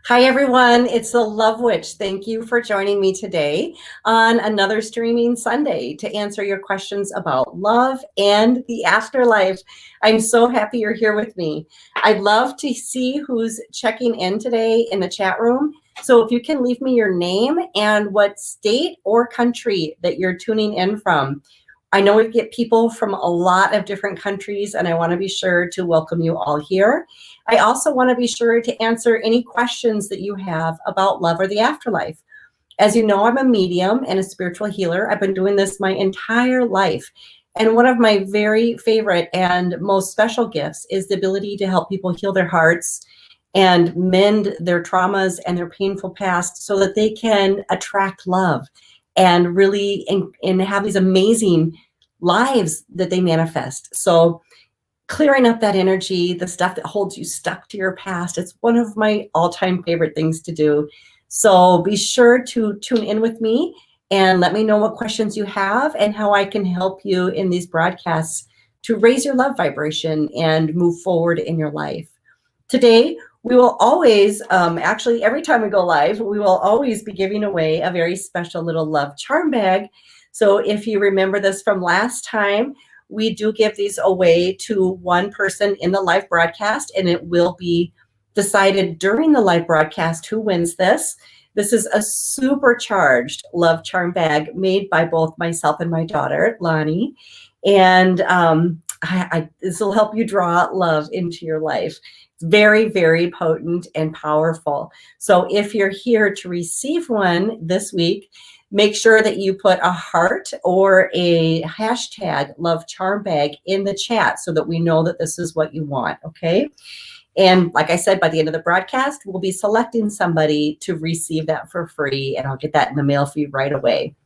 Hi, everyone. It's the Love Witch. Thank you for joining me today on another streaming Sunday to answer your questions about love and the afterlife. I'm so happy you're here with me. I'd love to see who's checking in today in the chat room. So if you can leave me your name and what state or country that you're tuning in from. I know we get people from a lot of different countries, and I want to be sure to welcome you all here. I also want to be sure to answer any questions that you have about love or the afterlife. As you know, I'm a medium and a spiritual healer. I've been doing this my entire life. And one of my very favorite and most special gifts is the ability to help people heal their hearts and mend their traumas and their painful past so that they can attract love and really and have these amazing lives that they manifest. So clearing up that energy, the stuff that holds you stuck to your past, it's one of my all-time favorite things to do. So be sure to tune in with me and let me know what questions you have and how I can help you in these broadcasts to raise your love vibration and move forward in your life. Today, we will always, actually every time we go live, we will always be giving away a very special little love charm bag. So if you remember this from last time, we do give these away to one person in the live broadcast, and it will be decided during the live broadcast who wins this. This is a supercharged love charm bag made by both myself and my daughter, Lonnie. And this will help you draw love into your life. It's very, very potent and powerful. So if you're here to receive one this week, make sure that you put a heart or a hashtag love charm bag in the chat so that we know that this is what you want, okay? And like I said, by the end of the broadcast, we'll be selecting somebody to receive that for free, and I'll get that in the mail for you right away.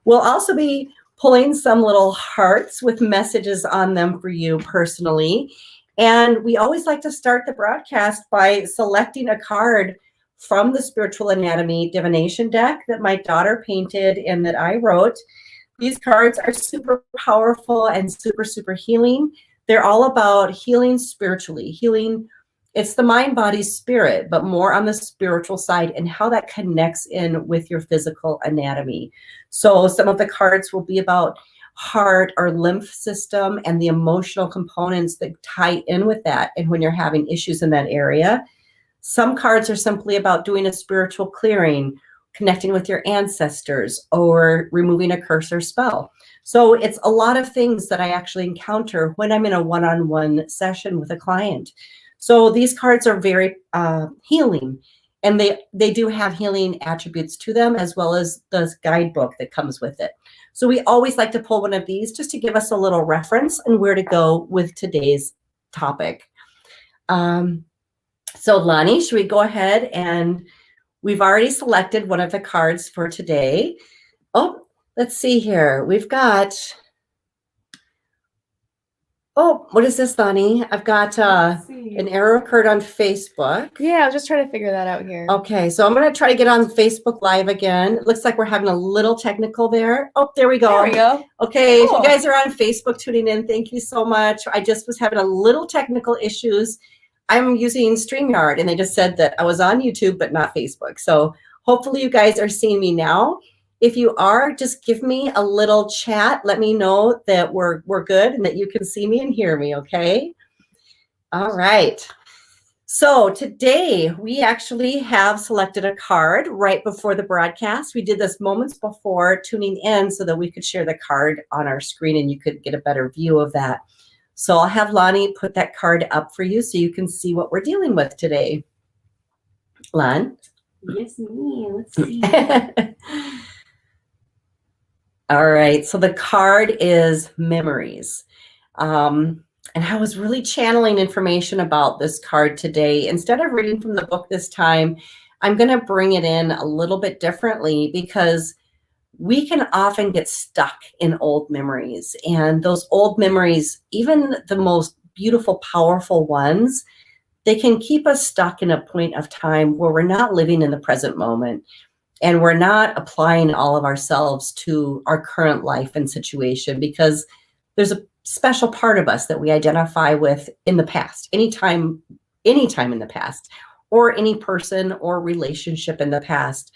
We'll also be pulling some little hearts with messages on them for you personally. And we always like to start the broadcast by selecting a card from the Spiritual Anatomy divination deck that my daughter painted and that I wrote. These cards are super powerful and super, super healing. They're all about healing spiritually, healing. It's the mind, body, spirit, but more on the spiritual side and how that connects in with your physical anatomy. So some of the cards will be about heart or lymph system and the emotional components that tie in with that. And when you're having issues in that area, some cards are simply about doing a spiritual clearing, connecting with your ancestors, or removing a curse or spell. So it's a lot of things that I actually encounter when I'm in a one-on-one session with a client. So these cards are very healing, and they do have healing attributes to them, as well as the guidebook that comes with it. So we always like to pull one of these just to give us a little reference and where to go with today's topic. So Lonnie, should we go ahead, and we've already selected one of the cards for today. Oh, let's see here. We've got, oh, what is this, Lonnie? I've got an error occurred on Facebook. Yeah, I was just trying to figure that out here. Okay, so I'm going to try to get on Facebook Live again. It looks like we're having a little technical there. Oh, there we go. There we go. Okay, Cool. If you guys are on Facebook tuning in, thank you so much. I just was having a little technical issues. I'm using StreamYard, and they just said that I was on YouTube, but not Facebook. So hopefully you guys are seeing me now. If you are, just give me a little chat. Let me know that we're good and that you can see me and hear me, okay? All right. So today we actually have selected a card right before the broadcast. We did this moments before tuning in so that we could share the card on our screen and you could get a better view of that. So I'll have Lonnie put that card up for you so you can see what we're dealing with today. Lon? Yes, me. Let's see. All right, so the card is memories. And I was really channeling information about this card today. Instead of reading from the book this time, I'm going to bring it in a little bit differently because we can often get stuck in old memories. And those old memories, even the most beautiful, powerful ones, they can keep us stuck in a point of time where we're not living in the present moment. And we're not applying all of ourselves to our current life and situation because there's a special part of us that we identify with in the past, anytime in the past, or any person or relationship in the past.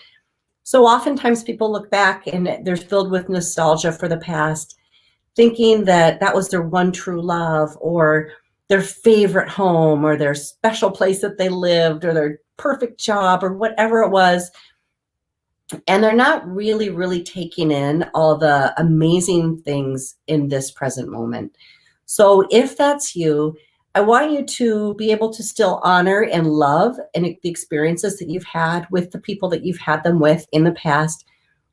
So oftentimes people look back and they're filled with nostalgia for the past, thinking that that was their one true love or their favorite home or their special place that they lived or their perfect job or whatever it was. And they're not really taking in all the amazing things in this present moment. So if that's you, I want you to be able to still honor and love and the experiences that you've had with the people that you've had them with in the past,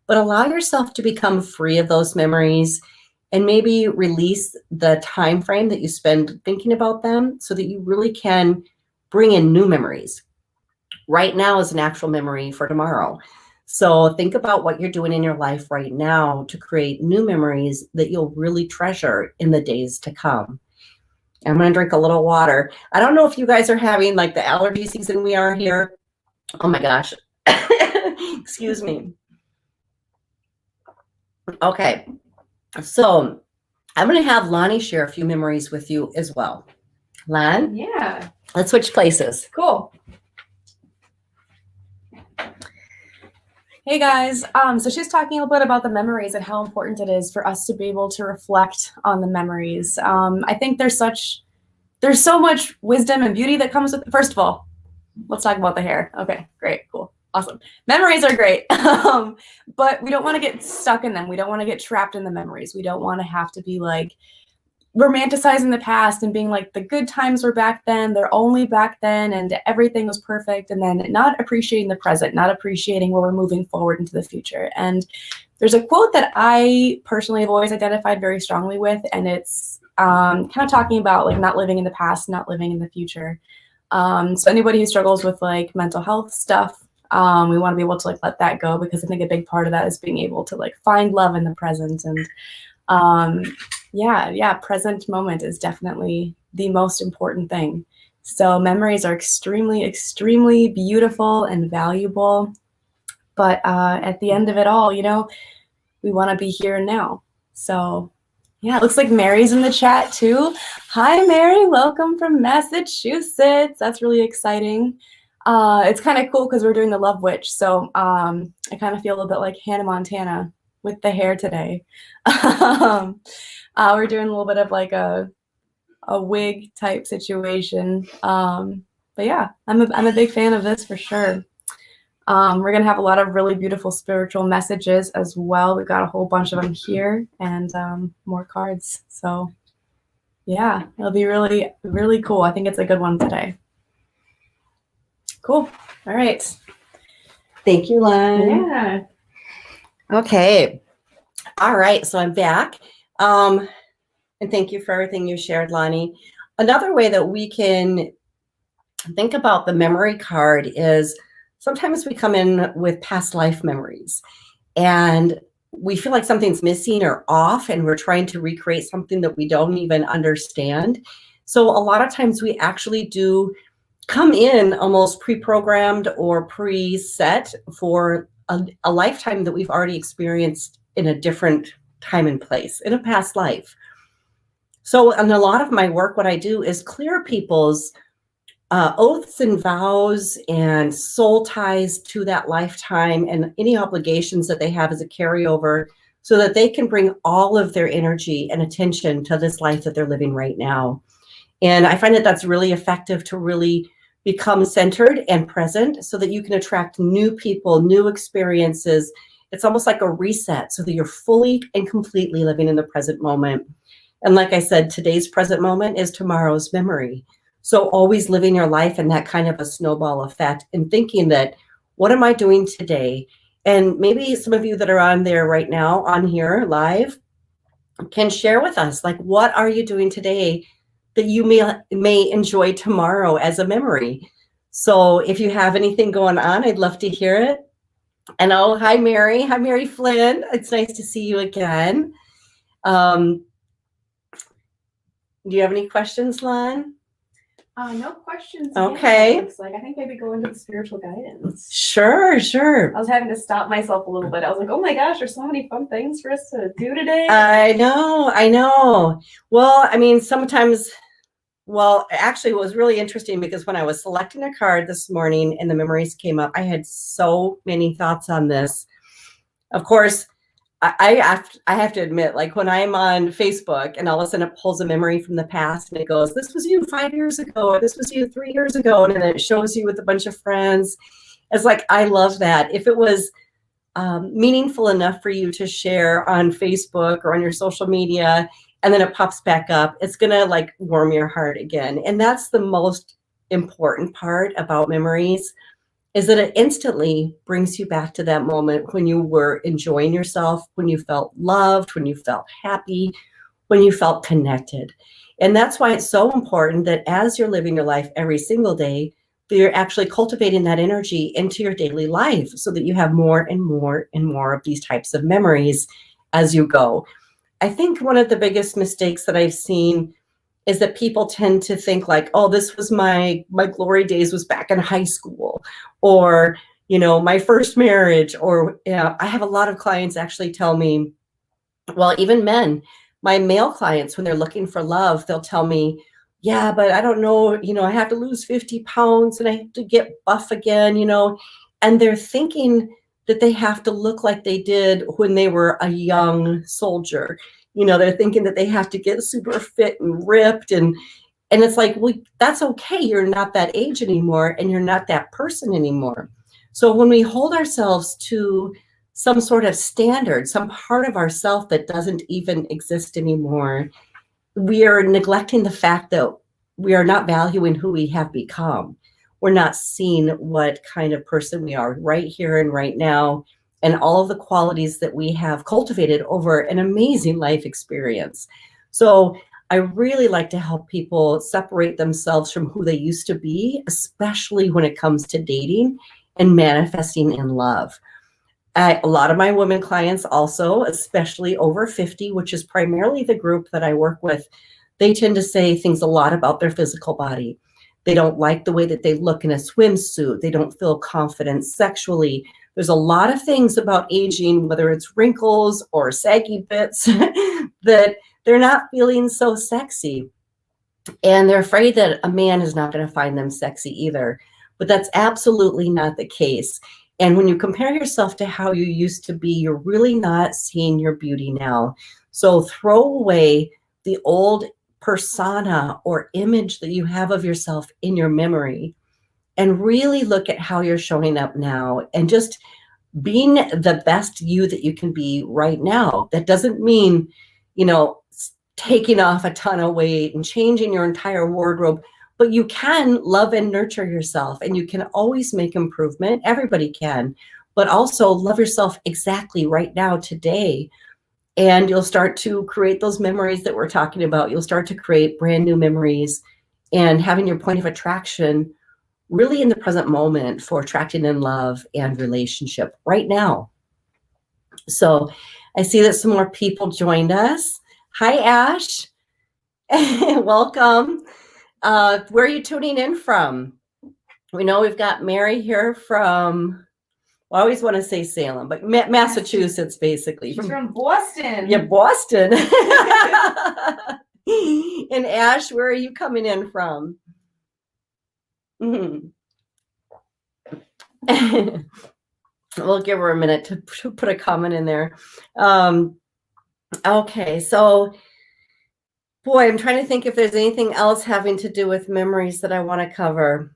but allow yourself to become free of those memories and maybe release the time frame that you spend thinking about them so that you really can bring in new memories. Right now is an actual memory for tomorrow. So think about what you're doing in your life right now to create new memories that you'll really treasure in the days to come. I'm going to drink a little water. I don't know if you guys are having like the allergy season we are here. Oh my gosh. Excuse me. Okay. So I'm going to have Lonnie share a few memories with you as well. Lon? Yeah. Let's switch places. Cool. Hey guys, so she's talking a little bit about the memories and how important it is for us to be able to reflect on the memories. I think there's so much wisdom and beauty that comes with, first of all, let's talk about the hair. Okay, great, cool, awesome. Memories are great, but we don't want to get stuck in them. We don't want to get trapped in the memories. We don't want to have to be like romanticizing the past and being like the good times were back then, they're only back then, and everything was perfect, and then not appreciating the present, not appreciating where we're moving forward into the future. And there's a quote that I personally have always identified very strongly with, and it's kind of talking about like not living in the past, not living in the future. So anybody who struggles with like mental health stuff, we want to be able to like let that go, because I think a big part of that is being able to like find love in the present. And present moment is definitely the most important thing. So memories are extremely beautiful and valuable, but at the end of it all, you know, we want to be here and now. So yeah, it looks like Mary's in the chat too. Hi Mary, welcome from Massachusetts. That's really exciting. It's kind of cool because we're doing the Love Witch, so I kind of feel a little bit like Hannah Montana with the hair today. We're doing a little bit of like a wig type situation. But yeah, I'm a big fan of this for sure. We're gonna have a lot of really beautiful spiritual messages as well. We've got a whole bunch of them here, and more cards. So yeah, it'll be really cool. I think it's a good one today. Cool. All right. Thank you, Lon. Yeah. Okay. All right. So I'm back. And thank you for everything you shared, Lonnie. Another way that we can think about the memory card is sometimes we come in with past life memories and we feel like something's missing or off, and we're trying to recreate something that we don't even understand. So a lot of times we actually do come in almost pre-programmed or preset for a lifetime that we've already experienced in a different time and place, in a past life. So in a lot of my work, what I do is clear people's oaths and vows and soul ties to that lifetime and any obligations that they have as a carryover, so that they can bring all of their energy and attention to this life that they're living right now. And I find that that's really effective to really become centered and present, so that you can attract new people, new experiences. It's almost like a reset, so that you're fully and completely living in the present moment. And like I said, today's present moment is tomorrow's memory. So always living your life in that kind of a snowball effect, and thinking that, what am I doing today? And maybe some of you that are on there right now, on here live, can share with us, like, what are you doing today that you may enjoy tomorrow as a memory? So if you have anything going on, I'd love to hear it. And oh, hi, Mary. Hi, Mary Flynn. It's nice to see you again. Do you have any questions, Lon? No questions. Okay. Yet, looks like I think maybe go into the spiritual guidance. Sure. I was having to stop myself a little bit. I was like, oh my gosh, there's so many fun things for us to do today. I know. Well, I mean, sometimes Well, actually, it was really interesting because when I was selecting a card this morning and the memories came up, I had so many thoughts on this. Of course, I have to admit, like when I'm on Facebook and all of a sudden it pulls a memory from the past and it goes, this was you 5 years ago, or this was you 3 years ago, and then it shows you with a bunch of friends. It's like, I love that. If it was meaningful enough for you to share on Facebook or on your social media, and then it pops back up, it's gonna like warm your heart again. And that's the most important part about memories, is that it instantly brings you back to that moment when you were enjoying yourself, when you felt loved, when you felt happy, when you felt connected. And that's why it's so important that as you're living your life every single day, that you're actually cultivating that energy into your daily life so that you have more and more and more of these types of memories as you go. I think one of the biggest mistakes that I've seen is that people tend to think like, oh, this was my glory days was back in high school, or, you know, my first marriage, or I have a lot of clients actually tell me, well, even men, my male clients, when they're looking for love, they'll tell me, yeah, but I don't know, you know, I have to lose 50 pounds and I have to get buff again, you know, and they're thinking that they have to look like they did when they were a young soldier. You know, they're thinking that they have to get super fit and ripped, and it's like, well, that's okay. You're not that age anymore, and you're not that person anymore. So when we hold ourselves to some sort of standard, some part of ourself that doesn't even exist anymore, we are neglecting the fact that we are not valuing who we have become. We're not seeing what kind of person we are right here and right now, and all of the qualities that we have cultivated over an amazing life experience. So I really like to help people separate themselves from who they used to be, especially when it comes to dating and manifesting in love. A lot of my women clients also, especially over 50, which is primarily the group that I work with, they tend to say things a lot about their physical body. They don't like the way that they look in a swimsuit. They don't feel confident sexually. There's a lot of things about aging, whether it's wrinkles or saggy bits, that they're not feeling so sexy. And they're afraid that a man is not going to find them sexy either. But that's absolutely not the case. And when you compare yourself to how you used to be, you're really not seeing your beauty now. So throw away the old persona or image that you have of yourself in your memory and really look at how you're showing up now and just being the best you that you can be right now. That doesn't mean, you know, taking off a ton of weight and changing your entire wardrobe, but you can love and nurture yourself, and you can always make improvement. Everybody can, but also love yourself exactly right now, today. And you'll start to create those memories that we're talking about. You'll start to create brand new memories and having your point of attraction really in the present moment for attracting in love and relationship right now. So I see that some more people joined us. Hi, Ash. Welcome. Where are you tuning in from? We know we've got Mary here from, well, I always want to say Salem, but Massachusetts, basically. She's from Boston. Yeah, Boston. And Ash, where are you coming in from? Mm-hmm. We'll give her a minute to put a comment in there. Okay, so boy, I'm trying to think if there's anything else having to do with memories that I want to cover.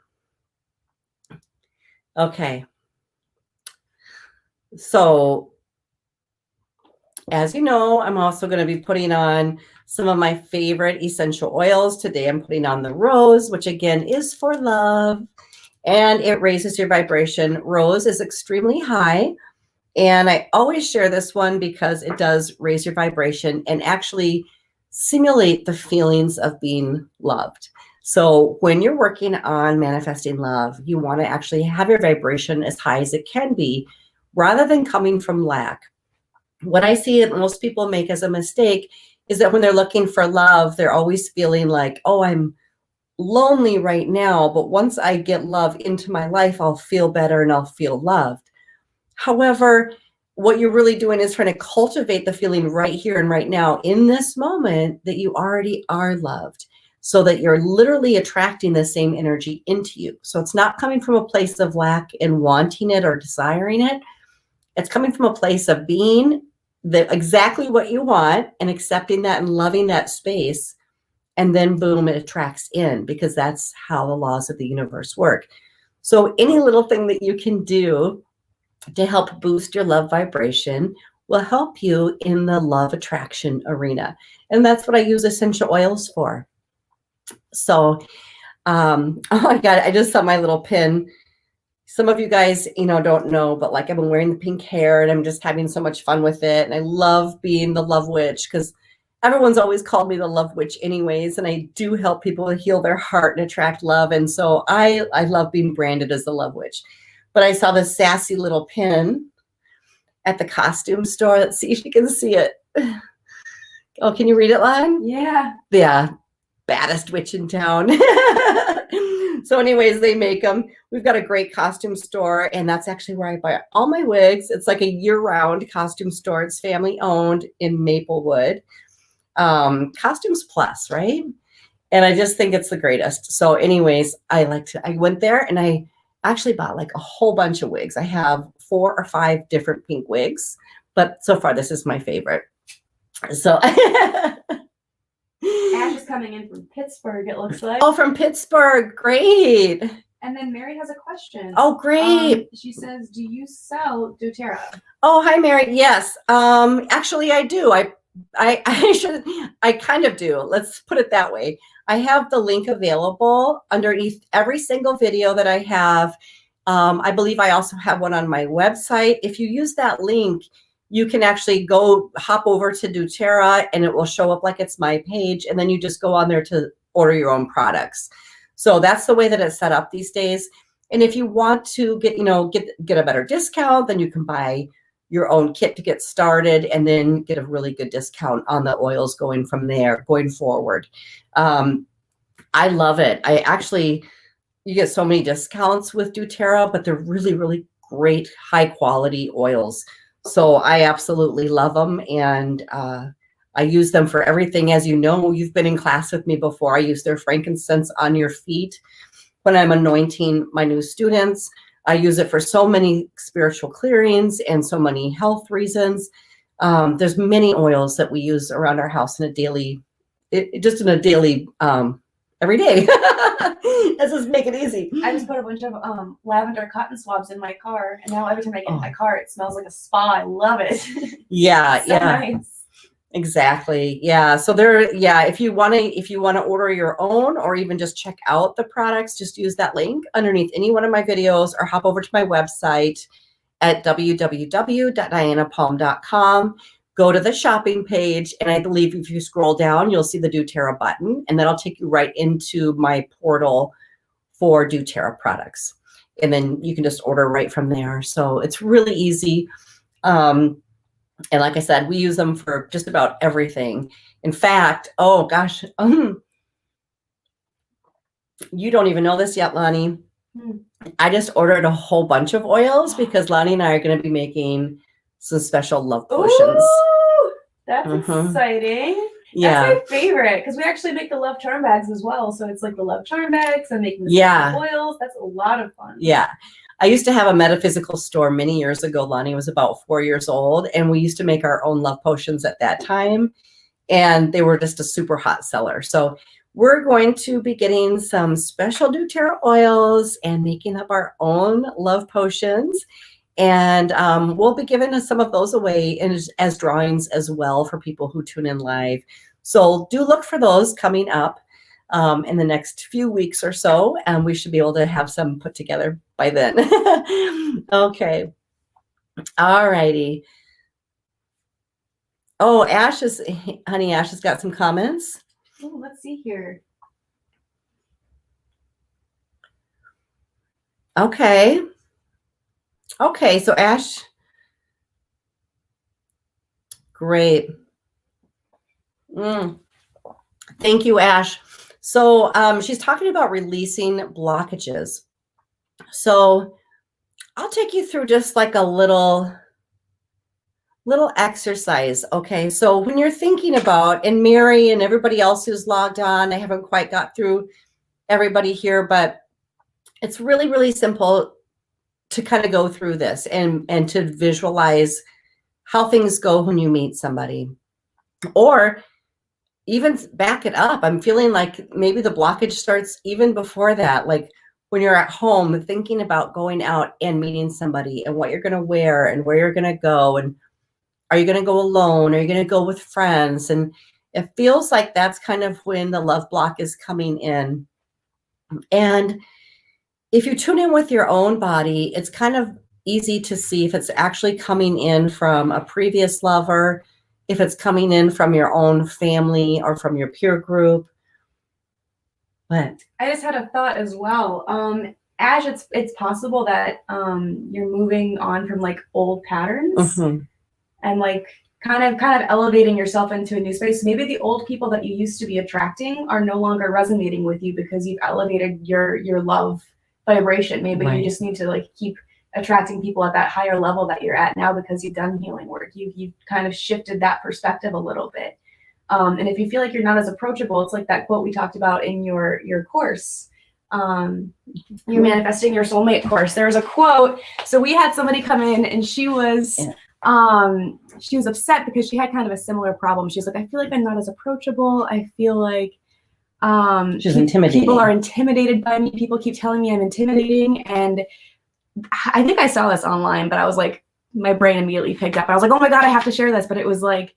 Okay. So, as you know, I'm also going to be putting on some of my favorite essential oils. Today I'm putting on the rose, which again is for love, and it raises your vibration. Rose is extremely high, and I always share this one because it does raise your vibration and actually simulate the feelings of being loved. So when you're working on manifesting love, you want to actually have your vibration as high as it can be, rather than coming from lack. What I see that most people make as a mistake is that when they're looking for love, they're always feeling like, oh, I'm lonely right now, but once I get love into my life, I'll feel better and I'll feel loved. However, what you're really doing is trying to cultivate the feeling right here and right now in this moment that you already are loved. so that you're literally attracting the same energy into you. So it's not coming from a place of lack and wanting it or desiring it. It's coming from a place of being exactly what you want and accepting that and loving that space. And then boom, it attracts in, because that's how the laws of the universe work. So any little thing that you can do to help boost your love vibration will help you in the love attraction arena. And that's what I use essential oils for. So, oh my God, I just saw my little pin. Some of you guys, don't know, but like I've been wearing the pink hair and I'm just having so much fun with it. And I love being the love witch, because everyone's always called me the love witch anyways. And I do help people heal their heart and attract love. And so I love being branded as the love witch. But I saw this sassy little pin at the costume store. Let's see if you can see it. Oh, can you read it, Lon? Yeah. Yeah. Baddest witch in town. So anyways, they make them. We've got a great costume store, and that's actually where I buy all my wigs. It's like a year-round costume store. It's family owned in Maplewood. Costumes Plus, right? And I just think it's the greatest. So anyways, I went there and I actually bought like a whole bunch of wigs. I have 4 or 5 different pink wigs, but so far this is my favorite. So Ash is coming in from Pittsburgh, it looks like. Oh, from Pittsburgh. Great. And then Mary has a question. Oh, great. She says, do you sell doTERRA? Oh, hi, Mary. Yes. Actually, I do. I kind of do. Let's put it that way. I have the link available underneath every single video that I have. I believe I also have one on my website. If you use that link, you can actually hop over to doTERRA and it will show up like it's my page. And then you just go on there to order your own products. So that's the way that it's set up these days. And if you want to get a better discount, then you can buy your own kit to get started and then get a really good discount on the oils going from there, going forward. I love it. You get so many discounts with doTERRA, but they're really, really great, high quality oils. So I absolutely love them. And I use them for everything. As you know, you've been in class with me before. I use their frankincense on your feet when I'm anointing my new students. I use it for so many spiritual clearings and so many health reasons. There's many oils that we use around our house every day. Let's just make it easy. I just put a bunch of lavender cotton swabs in my car, and now every time I get in my car, it smells like a spa. I love it. Yeah, so nice. Exactly. Yeah. So if you want to order your own or even just check out the products, just use that link underneath any one of my videos or hop over to my website at www.dianapalm.com. Go to the shopping page, and I believe if you scroll down, you'll see the doTERRA button, and that'll take you right into my portal for doTERRA products. And then you can just order right from there. So it's really easy. And like I said, we use them for just about everything. In fact, oh gosh, you don't even know this yet, Lonnie. I just ordered a whole bunch of oils because Lonnie and I are going to be making some special love potions. Ooh, that's exciting. Yeah. That's my favorite, because we actually make the love charm bags as well. So it's like the love charm bags and making the oils. That's a lot of fun. Yeah. I used to have a metaphysical store many years ago. Lonnie was about 4 years old, and we used to make our own love potions at that time. And they were just a super hot seller. So we're going to be getting some special doTERRA oils and making up our own love potions. And we'll be giving some of those away as drawings as well for people who tune in live. So do look for those coming up in the next few weeks or so. And we should be able to have some put together by then. Okay. All righty. Oh, Ash has got some comments. Oh, let's see here. Okay. Okay, so Ash, great. Thank you, Ash. So she's talking about releasing blockages. So I'll take you through just like a little little exercise. Okay, so when you're thinking about, and Mary and everybody else who's logged on, I haven't quite got through everybody here, but it's really, really simple to kind of go through this and to visualize how things go when you meet somebody, or even back it up. I'm feeling like maybe the blockage starts even before that, like when you're at home thinking about going out and meeting somebody and what you're going to wear and where you're going to go, and are you going to go alone? Are you going to go with friends? And it feels like that's kind of when the love block is coming in. And if you tune in with your own body, it's kind of easy to see if it's actually coming in from a previous lover, if it's coming in from your own family or from your peer group. But I just had a thought as well. Ash, it's possible that you're moving on from like old patterns and like kind of elevating yourself into a new space. Maybe the old people that you used to be attracting are no longer resonating with you because you've elevated your love vibration. Maybe you just need to like keep attracting people at that higher level that you're at now because you've done healing work. You've kind of shifted that perspective a little bit. And if you feel like you're not as approachable, it's like that quote we talked about in your course, your manifesting your soulmate course. There was a quote. So we had somebody come in and she was upset because she had kind of a similar problem. She's like, I feel like I'm not as approachable. I feel like she's intimidating. People are intimidated by me. People keep telling me I'm intimidating. And I think I saw this online, but I was like, my brain immediately picked up. I was like, oh my God, I have to share this. But it was like,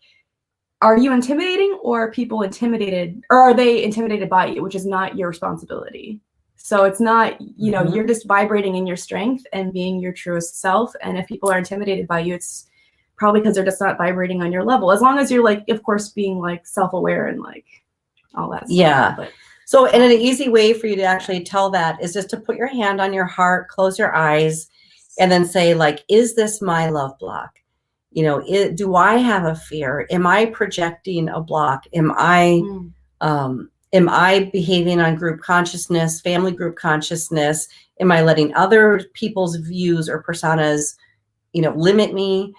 are you intimidating, or are people intimidated, or are they intimidated by you, which is not your responsibility? So it's not, you know, you're just vibrating in your strength and being your truest self. And if people are intimidated by you, it's probably because they're just not vibrating on your level. As long as you're like, of course, being like self-aware and like all that stuff. Yeah. But, so, and an easy way for you to actually tell that is just to put your hand on your heart, close your eyes, and then say, like, is this my love block? You know, do I have a fear? Am I projecting a block? Am I behaving on group consciousness, family group consciousness? Am I letting other people's views or personas, you know, limit me?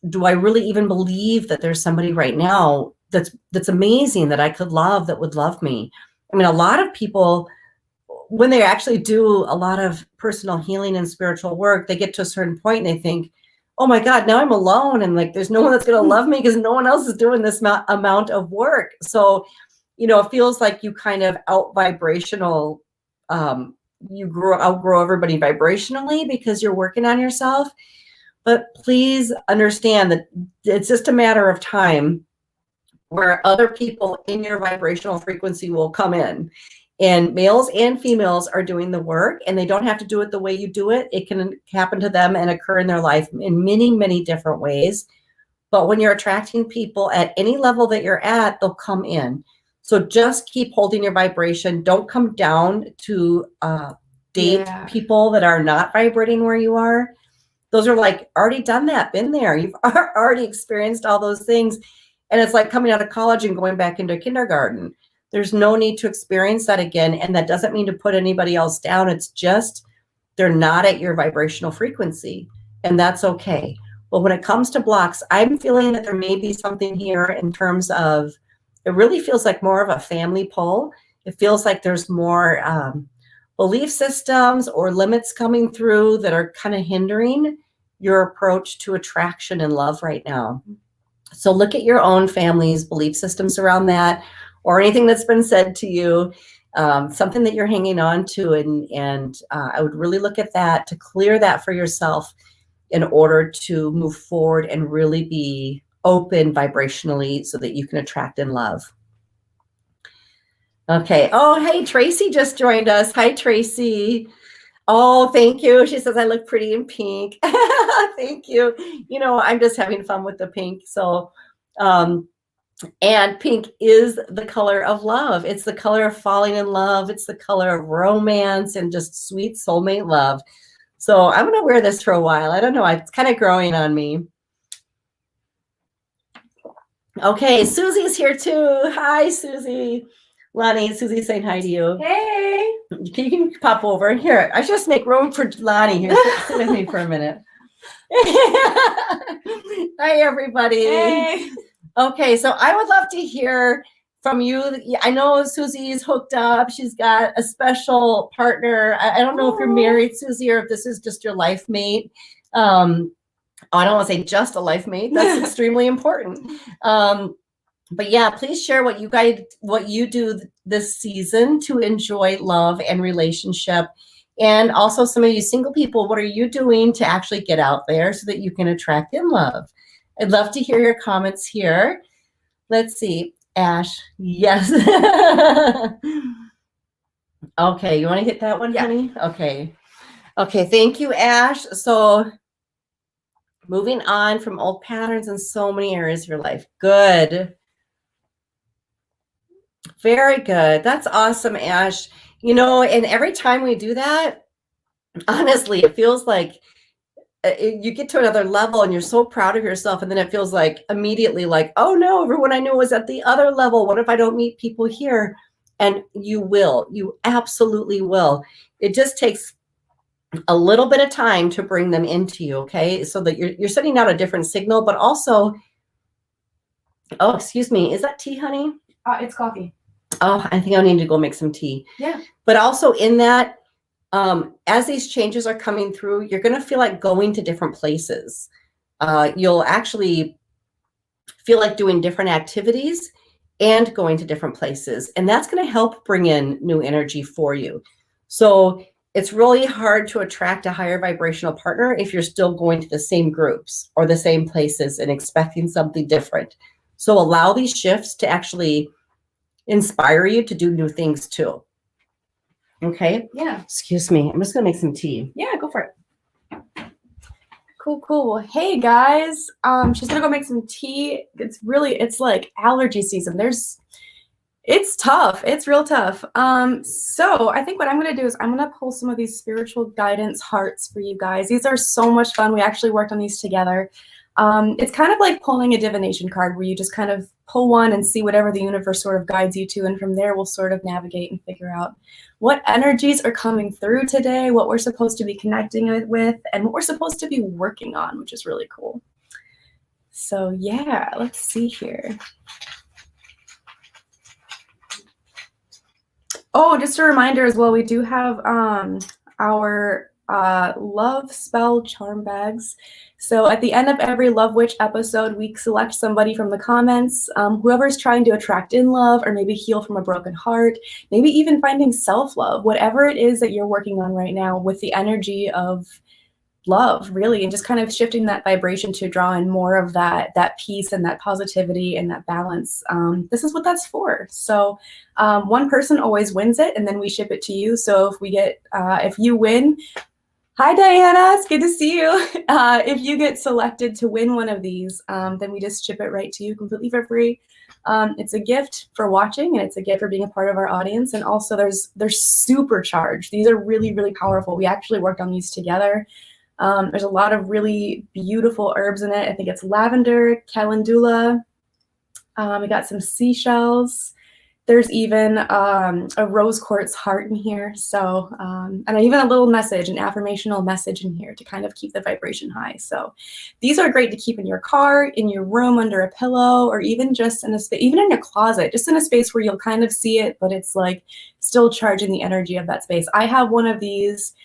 Do I really even believe that there's somebody right now that's amazing that I could love, that would love me? I mean, a lot of people, when they actually do a lot of personal healing and spiritual work, they get to a certain point and they think, oh my God, now I'm alone. And like, there's no one that's going to love me because no one else is doing this amount of work. So, you know, it feels like you kind of out vibrational, you outgrow everybody vibrationally because you're working on yourself. But please understand that it's just a matter of time where other people in your vibrational frequency will come in. And males and females are doing the work, and they don't have to do it the way you do it. It can happen to them and occur in their life in many, many different ways. But when you're attracting people at any level that you're at, they'll come in. So just keep holding your vibration. Don't come down to date people that are not vibrating where you are. Those are like, already done that, been there. You've already experienced all those things. And it's like coming out of college and going back into kindergarten. There's no need to experience that again. And that doesn't mean to put anybody else down. It's just they're not at your vibrational frequency. And that's okay. But when it comes to blocks, I'm feeling that there may be something here in terms of, it really feels like more of a family pull. It feels like there's more belief systems or limits coming through that are kind of hindering your approach to attraction and love right now. So look at your own family's belief systems around that, or anything that's been said to you, something that you're hanging on to. And I would really look at that to clear that for yourself in order to move forward and really be open vibrationally so that you can attract and love. Okay. Oh, hey, Tracy just joined us. Hi, Tracy. Oh, thank you. She says, I look pretty in pink. Thank you. You know, I'm just having fun with the pink. So, and pink is the color of love. It's the color of falling in love. It's the color of romance and just sweet soulmate love. So I'm going to wear this for a while. I don't know. It's kind of growing on me. Okay. Susie's here too. Hi, Susie. Lonnie, Susie saying hi to you. Hey. You can pop over here. I should just make room for Lonnie here. Sit with me for a minute. Hi, everybody. Hey. Okay, so I would love to hear from you. I know Susie's hooked up. She's got a special partner. I don't know if you're married, Susie, or if this is just your life mate. I don't want to say just a life mate. That's extremely important. But yeah, please share what you do this season to enjoy love and relationship. And also some of you single people, what are you doing to actually get out there so that you can attract in love? I'd love to hear your comments here. Let's see. Ash, yes. Okay, you want to hit that one, honey? Okay. Okay, thank you, Ash. So moving on from old patterns in so many areas of your life. Good. Very good. That's awesome, Ash. You know, and every time we do that, honestly, it feels like you get to another level and you're so proud of yourself. And then it feels like immediately like, oh no, everyone I knew was at the other level. What if I don't meet people here? And you will. You absolutely will. It just takes a little bit of time to bring them into you, okay? So that you're sending out a different signal, but also, oh, excuse me, is that tea, honey? It's coffee. Oh, I think I need to go make some tea. Yeah. But also in that, as these changes are coming through, you're going to feel like going to different places. You'll actually feel like doing different activities and going to different places. And that's going to help bring in new energy for you. So it's really hard to attract a higher vibrational partner if you're still going to the same groups or the same places and expecting something different. So allow these shifts to actually inspire you to do new things too. Okay? Yeah. Excuse me. I'm just going to make some tea. Yeah, go for it. Cool. Hey guys, she's gonna go make some tea. It's like allergy season. It's tough. It's real tough. So I think what I'm gonna do is I'm gonna pull some of these spiritual guidance hearts for you guys. These are so much fun. We actually worked on these together. It's kind of like pulling a divination card where you just kind of pull one and see whatever the universe sort of guides you to, and from there we'll sort of navigate and figure out what energies are coming through today, what we're supposed to be connecting with, and what we're supposed to be working on, which is really cool. So yeah, let's see here. Oh, just a reminder as well, we do have our love spell charm bags. So at the end of every Love Witch episode, we select somebody from the comments, whoever's trying to attract in love or maybe heal from a broken heart, maybe even finding self-love, whatever it is that you're working on right now with the energy of love, really, and just kind of shifting that vibration to draw in more of that peace and that positivity and that balance. This is what that's for. So one person always wins it, and then we ship it to you. So if you win, hi Diana, it's good to see you. If you get selected to win one of these, then we just ship it right to you completely for free. It's a gift for watching, and it's a gift for being a part of our audience. And also they're supercharged. These are really, really powerful. We actually worked on these together. There's a lot of really beautiful herbs in it. I think it's lavender, calendula. We got some seashells. There's even a rose quartz heart in here. So, and even a little message, an affirmational message in here to kind of keep the vibration high. So these are great to keep in your car, in your room, under a pillow, or even just in a space, even in your closet, just in a space where you'll kind of see it, but it's like still charging the energy of that space. I have one of these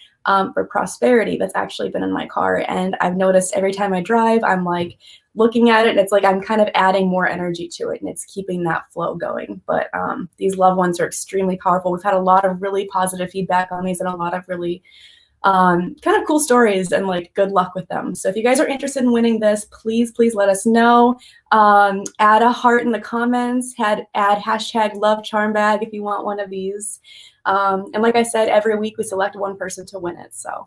for prosperity that's actually been in my car, and I've noticed every time I drive, I'm like looking at it, and it's like I'm kind of adding more energy to it, and it's keeping that flow going. But these loved ones are extremely powerful. We've had a lot of really positive feedback on these and a lot of really kind of cool stories and like good luck with them. So if you guys are interested in winning this, please let us know. Add a heart in the comments, add hashtag love charm bag if you want one of these. And like I said, every week we select one person to win it. So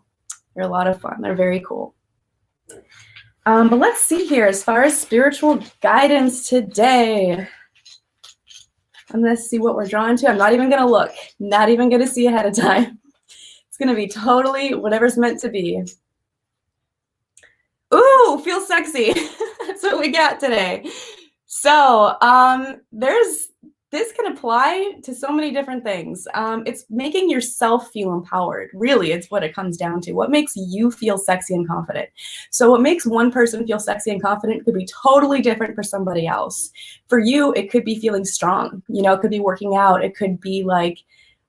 they're a lot of fun. They're very cool. But let's see here, as far as spiritual guidance today, I'm going to see what we're drawn to. I'm not even going to look, not even going to see ahead of time. It's going to be totally whatever's meant to be. Ooh, feel sexy. That's what we got today. So there's this can apply to so many different things. It's making yourself feel empowered. Really, it's what it comes down to. What makes you feel sexy and confident? So what makes one person feel sexy and confident could be totally different for somebody else. For you, it could be feeling strong. You know, it could be working out. It could be like,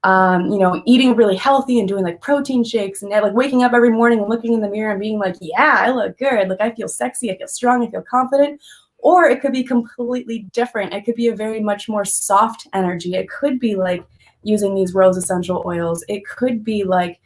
you know, eating really healthy and doing like protein shakes and like waking up every morning and looking in the mirror and being like, yeah, I look good. Like I feel sexy. I feel strong. I feel confident. Or it could be completely different. It could be a very much more soft energy. It could be like using these rose essential oils. It could be like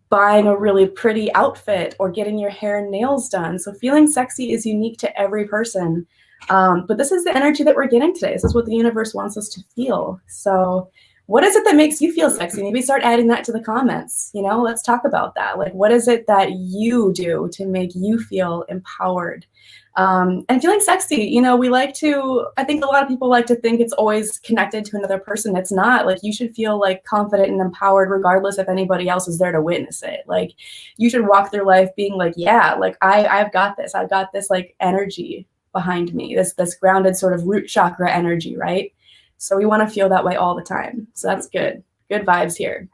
buying a really pretty outfit or getting your hair and nails done. So feeling sexy is unique to every person. But this is the energy that we're getting today. This is what the universe wants us to feel. So what is it that makes you feel sexy? Maybe start adding that to the comments. You know, let's talk about that. Like, what is it that you do to make you feel empowered? And feeling sexy, you know, I think a lot of people like to think it's always connected to another person. It's not. Like, you should feel like confident and empowered regardless if anybody else is there to witness it. Like, you should walk through life being like, yeah, like I've got this. I've got this like energy behind me, this grounded sort of root chakra energy, right? So we want to feel that way all the time. So that's good. Good vibes here.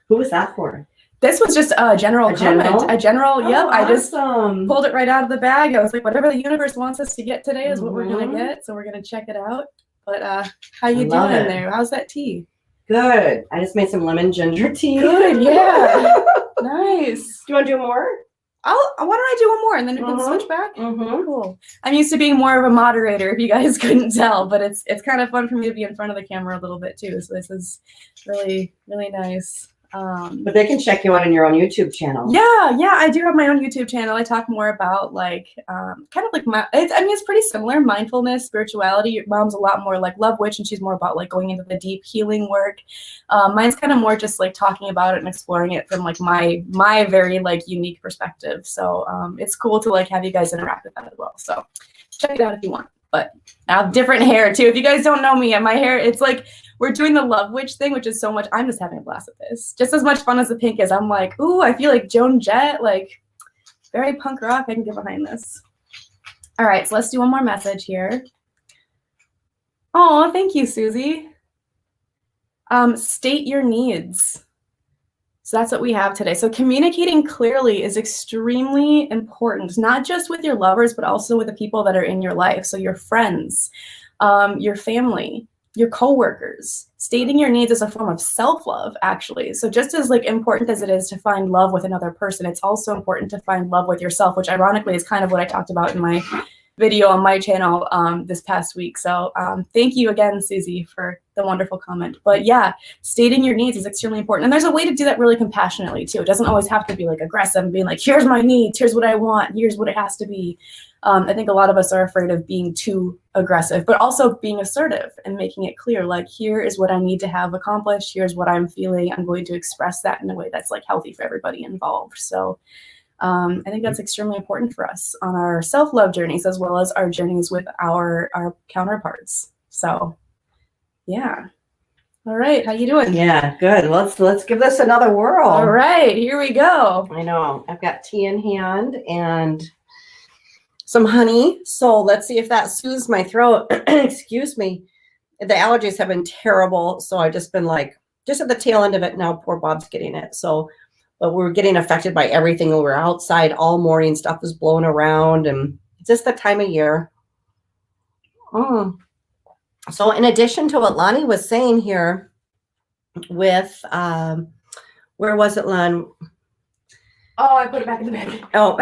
Who was that for? This was just a general comment. A general, yep. Oh, I just awesome. pulled it right out of the bag. I was like, whatever the universe wants us to get today is what we're going to get. So we're going to check it out. But how you doing there? How's that tea? Good. I just made some lemon ginger tea. Good, yeah. Nice. Do you want to do more? Why don't I do one more and then we can switch back? Mm-hmm. Cool. I'm used to being more of a moderator, if you guys couldn't tell, but it's kind of fun for me to be in front of the camera a little bit too. So this is really, really nice. But they can check you out on your own YouTube channel. Yeah, I do have my own YouTube channel. I talk more about like kind of like it's pretty similar, mindfulness, spirituality. Your mom's a lot more like Love Witch, and she's more about like going into the deep healing work. Mine's kind of more just like talking about it and exploring it from like my very like unique perspective. So it's cool to like have you guys interact with that as well. So check it out if you want. But I have different hair too. If you guys don't know me, and my hair, it's like we're doing the Love Witch thing, which is so much. I'm just having a blast with this. Just as much fun as the pink is. I'm like, ooh, I feel like Joan Jett, like very punk rock. I can get behind this. All right, so let's do one more message here. Oh, thank you, Susie. State your needs. So that's what we have today. So communicating clearly is extremely important, not just with your lovers, but also with the people that are in your life. So your friends, your family, your coworkers. Stating your needs is a form of self-love, actually. So just as like important as it is to find love with another person, it's also important to find love with yourself, which ironically is kind of what I talked about in my video on my channel this past week. So thank you again, Susie, for the wonderful comment. But yeah, stating your needs is extremely important. And there's a way to do that really compassionately too. It doesn't always have to be like aggressive and being like, here's my needs, here's what I want, here's what it has to be. I think a lot of us are afraid of being too aggressive, but also being assertive and making it clear, like, here is what I need to have accomplished. Here's what I'm feeling. I'm going to express that in a way that's like healthy for everybody involved. So I think that's extremely important for us on our self-love journeys, as well as our journeys with our counterparts. So yeah. All right. How you doing? Yeah, good. Let's give this another whirl. All right, here we go. I know. I've got tea in hand and some honey. So let's see if that soothes my throat. Excuse me. The allergies have been terrible. So I've just been like, just at the tail end of it now, poor Bob's getting it. So, but we're getting affected by everything. We were outside all morning. Stuff was blowing around, and it's just the time of year. So in addition to what Lonnie was saying here with, where was it, Lon? Oh, I put it back in the bag. Oh,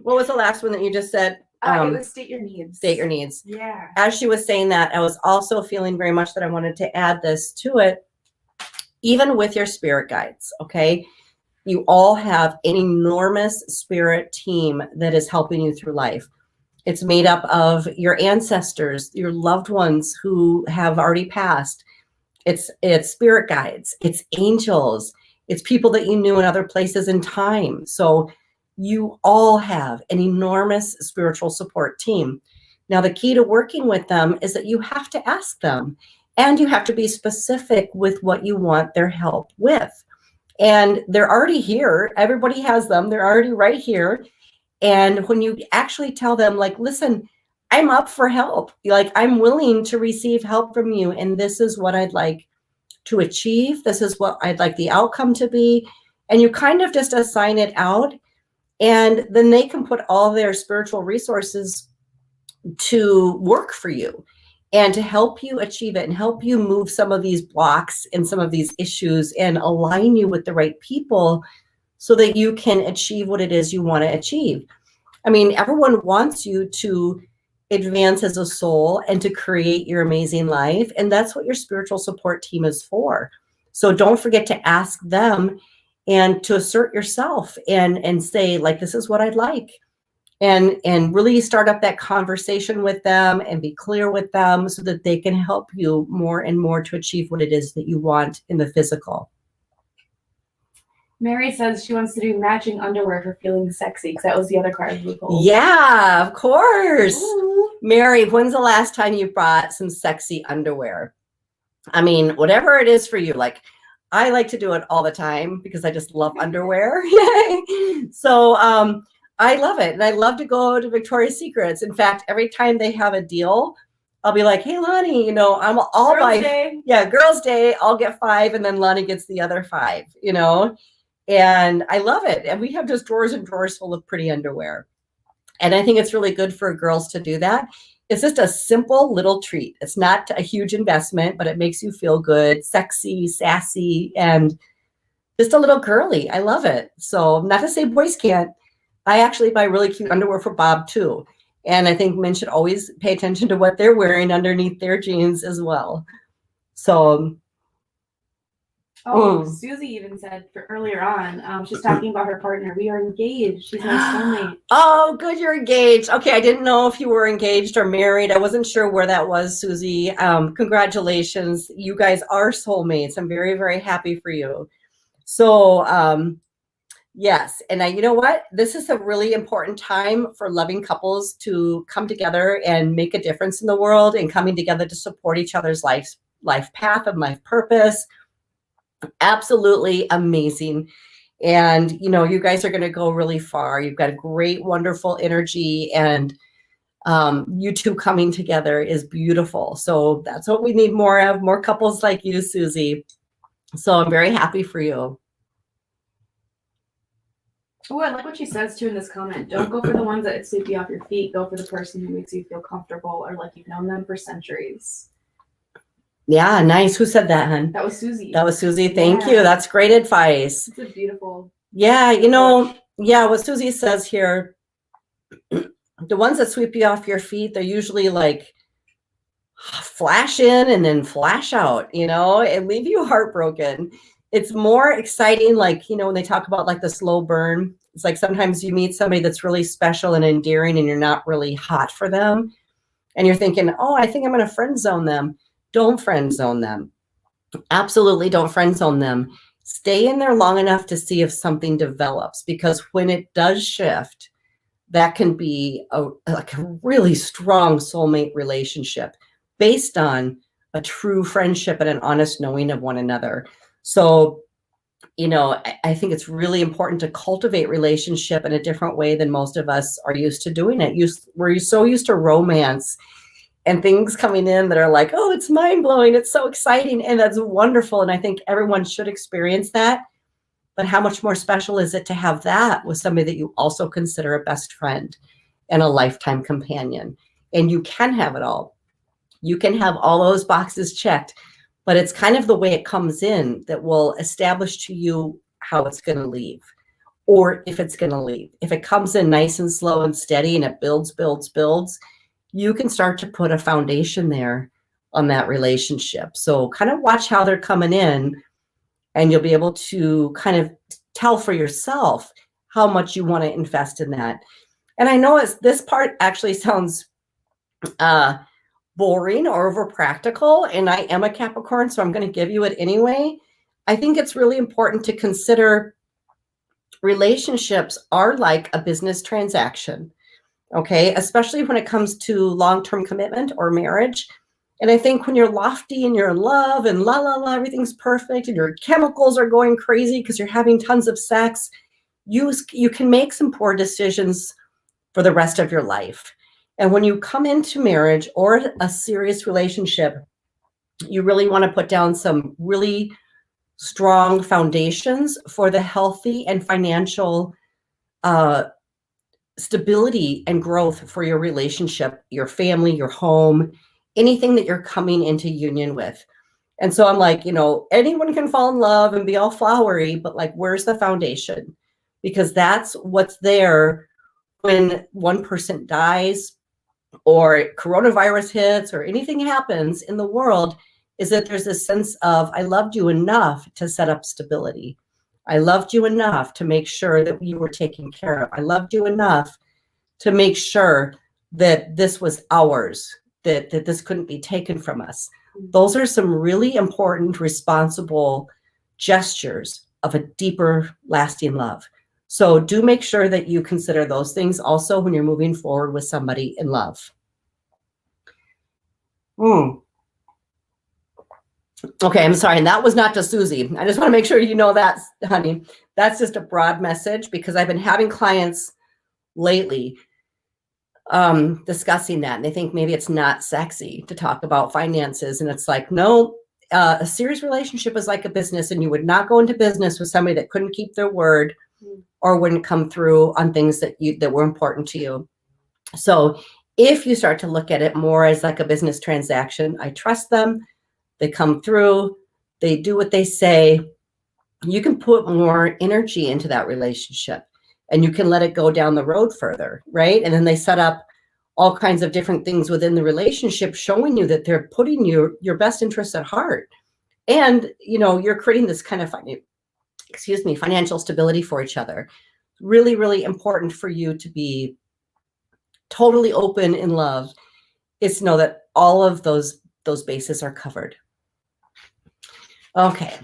what was the last one that you just said? It was state your needs. State your needs. Yeah. As she was saying that, I was also feeling very much that I wanted to add this to it, even with your spirit guides, okay? You all have an enormous spirit team that is helping you through life. It's made up of your ancestors, your loved ones who have already passed. It's spirit guides, it's angels, it's people that you knew in other places in time. So you all have an enormous spiritual support team. Now, the key to working with them is that you have to ask them, and you have to be specific with what you want their help with. And they're already here. Everybody has them. They're already right here. And when you actually tell them, like, listen, I'm up for help. Like, I'm willing to receive help from you. And this is what I'd like to achieve. This is what I'd like the outcome to be. And you kind of just assign it out. And then they can put all their spiritual resources to work for you and to help you achieve it and help you move some of these blocks and some of these issues and align you with the right people so that you can achieve what it is you want to achieve. I mean, everyone wants you to advance as a soul and to create your amazing life. And that's what your spiritual support team is for. So don't forget to ask them and to assert yourself and say, like, this is what I'd like. And really start up that conversation with them and be clear with them so that they can help you more and more to achieve what it is that you want in the physical. Mary says she wants to do matching underwear for feeling sexy, because that was the other card we pulled. Yeah, of course. Ooh. Mary, when's the last time you brought some sexy underwear? I mean, whatever it is for you. Like, I like to do it all the time because I just love underwear. So I love it. And I love to go to Victoria's Secrets. In fact, every time they have a deal, I'll be like, hey, Lonnie, you know, I'll buy. Day. Yeah, Girls' Day, I'll get 5 and then Lonnie gets the other 5, you know. And I love it. And we have just drawers and drawers full of pretty underwear. And I think it's really good for girls to do that. It's just a simple little treat. It's not a huge investment, but it makes you feel good, sexy, sassy, and just a little girly. I love it. So not to say boys can't. I actually buy really cute underwear for Bob too. And I think men should always pay attention to what they're wearing underneath their jeans as well. So Susie even said for earlier on, she's talking about her partner. We are engaged. She's my soulmate. Oh, good. You're engaged. Okay. I didn't know if you were engaged or married. I wasn't sure where that was, Susie. Congratulations. You guys are soulmates. I'm very, very happy for you. So, yes. And you know what? This is a really important time for loving couples to come together and make a difference in the world and coming together to support each other's life path and life purpose. Absolutely amazing. And, you know, you guys are going to go really far. You've got a great, wonderful energy, and you two coming together is beautiful. So that's what we need more of, more couples like you, Susie. So I'm very happy for you. Oh, I like what she says too in this comment. Don't go for the ones that sweep you off your feet. Go for the person who makes you feel comfortable or like you've known them for centuries. Yeah, nice. Who said that, hon? That was Susie. That was Susie. Thank you. That's great advice. It's a beautiful. Yeah, you know, yeah, what Susie says here, the ones that sweep you off your feet, they're usually like flash in and then flash out, you know, and leave you heartbroken. It's more exciting, like, you know, when they talk about like the slow burn, it's like sometimes you meet somebody that's really special and endearing and you're not really hot for them. And you're thinking, oh, I think I'm going to friend zone them. Don't friend zone them. Absolutely don't friend zone them. Stay in there long enough to see if something develops, because when it does shift, that can be a really strong soulmate relationship based on a true friendship and an honest knowing of one another. So, you know, I think it's really important to cultivate relationship in a different way than most of us are used to doing it. We're so used to romance and things coming in that are like, oh, it's mind-blowing, it's so exciting, and that's wonderful. And I think everyone should experience that. But how much more special is it to have that with somebody that you also consider a best friend and a lifetime companion? And you can have it all. You can have all those boxes checked, but it's kind of the way it comes in that will establish to you how it's going to leave, or if it's going to leave. If it comes in nice and slow and steady and it builds, you can start to put a foundation there on that relationship. So kind of watch how they're coming in, and you'll be able to kind of tell for yourself how much you want to invest in that. And I know this part actually sounds boring or over practical, and I am a Capricorn, so I'm going to give you it anyway. I think it's really important to consider relationships are like a business transaction. Okay, especially when it comes to long-term commitment or marriage. And I think when you're lofty and you're in love and la, la, la, everything's perfect and your chemicals are going crazy because you're having tons of sex, you can make some poor decisions for the rest of your life. And when you come into marriage or a serious relationship, you really want to put down some really strong foundations for the healthy and financial stability and growth for your relationship, your family, your home, anything that you're coming into union with. And so I'm like, anyone can fall in love and be all flowery, but like, where's the foundation? Because that's what's there when one person dies or coronavirus hits or anything happens in the world, is that there's a sense of, I loved you enough to set up stability. I loved you enough to make sure that you were taken care of. I loved you enough to make sure that this was ours, that this couldn't be taken from us. Those are some really important, responsible gestures of a deeper, lasting love. So do make sure that you consider those things also when you're moving forward with somebody in love. Okay, I'm sorry. And that was not just Susie. I just want to make sure you know that, honey. That's just a broad message, because I've been having clients lately discussing that. And they think maybe it's not sexy to talk about finances. And it's like, no, a serious relationship is like a business, and you would not go into business with somebody that couldn't keep their word or wouldn't come through on things that were important to you. So if you start to look at it more as like a business transaction, I trust them. They come through, they do what they say. You can put more energy into that relationship, and you can let it go down the road further, right? And then they set up all kinds of different things within the relationship, showing you that they're putting your best interests at heart. And, you're creating this kind of, financial stability for each other. Really, really important for you to be totally open in love is to know that all of those bases are covered. Okay.